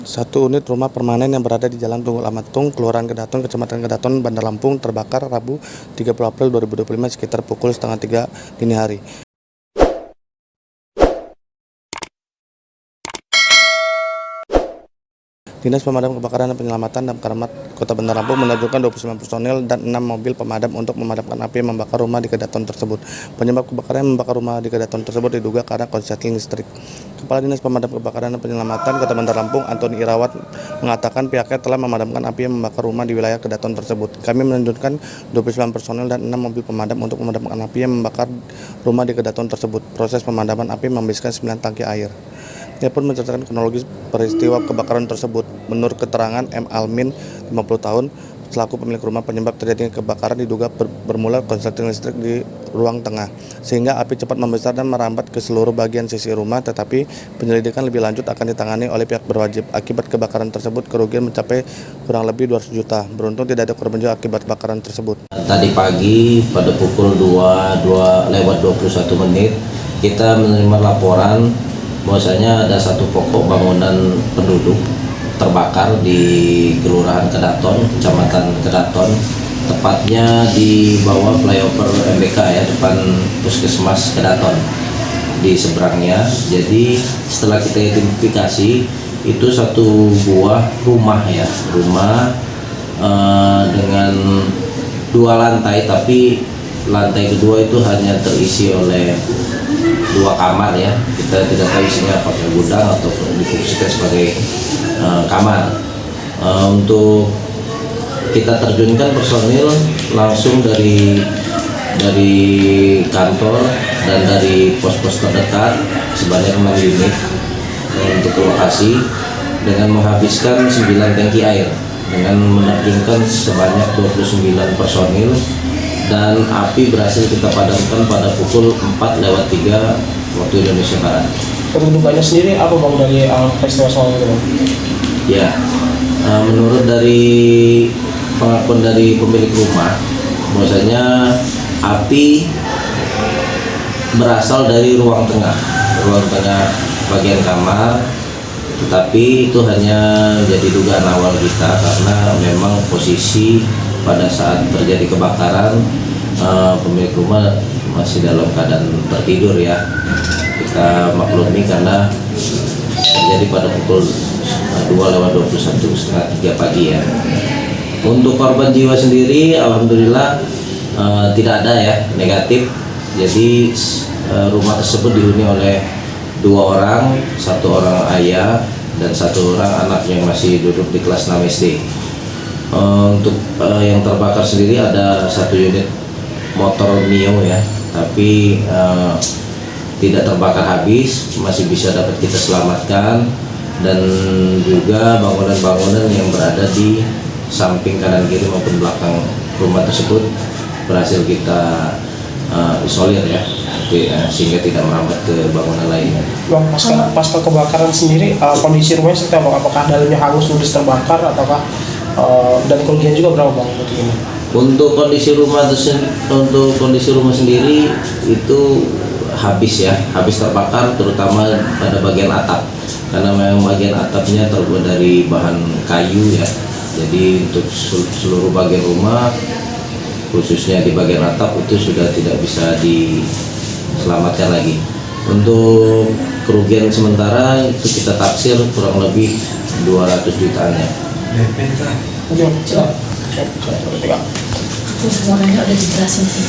Satu unit rumah permanen yang berada di Jalan Tunggul Amatung, Kelurahan Kedaton, Kecamatan Kedaton, Bandar Lampung, terbakar Rabu 30 April 2025 sekitar pukul setengah 3 dini hari. Dinas Pemadam Kebakaran dan Penyelamatan Damkar Kota Bandar Lampung menerjunkan 29 personel dan 6 mobil pemadam untuk memadamkan api yang membakar rumah di Kedaton tersebut. Penyebab kebakaran yang membakar rumah di Kedaton tersebut diduga karena korsleting listrik. Kepala Dinas Pemadam Kebakaran dan Penyelamatan Kota Bandar Lampung, Antoni Irawat, mengatakan pihaknya telah memadamkan api yang membakar rumah di wilayah Kedaton tersebut. Kami menerjunkan 29 personel dan 6 mobil pemadam untuk memadamkan api yang membakar rumah di Kedaton tersebut. Proses pemadaman api menghabiskan 9 tangki air. Dia pun menceritakan kronologis peristiwa kebakaran tersebut. Menurut keterangan M. Almin, 50 tahun, selaku pemilik rumah, penyebab terjadinya kebakaran diduga bermula korsleting listrik di ruang tengah, sehingga api cepat membesar dan merambat ke seluruh bagian sisi rumah, tetapi penyelidikan lebih lanjut akan ditangani oleh pihak berwajib. Akibat kebakaran tersebut, kerugian mencapai kurang lebih 200 juta. Beruntung tidak ada korban jiwa akibat kebakaran tersebut. Tadi pagi pada pukul 22:21 kita menerima laporan bahwasanya ada satu pokok bangunan penduduk terbakar di Kelurahan Kedaton, Kecamatan Kedaton, tepatnya di bawah flyover MBK ya, depan Puskesmas Kedaton di seberangnya. Jadi setelah kita identifikasi, itu satu buah rumah ya, dengan 2 lantai, tapi lantai kedua itu hanya terisi oleh 2 kamar ya. Kita tidak tahu isinya apakah gudang atau difungsikan sebagai kamar. Untuk kita terjunkan personil langsung dari kantor dan dari pos-pos terdekat sebanyak 6 unit untuk ke lokasi dengan menghabiskan 9 tangki air dengan menerjunkan sebanyak 29 personil, dan api berhasil kita padamkan pada pukul 4:03 waktu Indonesia Barat. Kedudukannya sendiri apa Bang dari peristiwa soal itu Bang? Ya, menurut dari pengakuan dari pemilik rumah, bahwasanya api berasal dari ruang tengah bagian kamar, tetapi itu hanya jadi dugaan awal kita karena memang posisi pada saat terjadi kebakaran pemilik rumah masih dalam keadaan tertidur ya. Kita maklumi karena terjadi pada pukul 2:21 setengah 3 pagi ya. Untuk korban jiwa sendiri alhamdulillah tidak ada ya, negatif. Jadi rumah tersebut dihuni oleh 2 orang, 1 orang ayah dan 1 orang anak yang masih duduk di kelas 6 SD. Untuk yang terbakar sendiri ada 1 unit motor Mio ya, tapi tidak terbakar habis, masih bisa dapat kita selamatkan, dan juga bangunan-bangunan yang berada di samping kanan kiri maupun belakang rumah tersebut berhasil kita isolir ya, sehingga tidak merambat ke bangunan lainnya. Bang, pasca kebakaran sendiri kondisi rumahnya seperti apa? Apakah dalamnya hangus ludes terbakar ataukah dan kerugian juga berapa Bang untuk ini? Untuk kondisi rumah sendiri itu habis terbakar, terutama pada bagian atap, karena memang bagian atapnya terbuat dari bahan kayu ya. Jadi untuk seluruh bagian rumah, khususnya di bagian atap, itu sudah tidak bisa diselamatkan lagi. Untuk kerugian sementara itu kita taksir kurang lebih 200 jutaan ya. Semuanya udah dijelasin sih.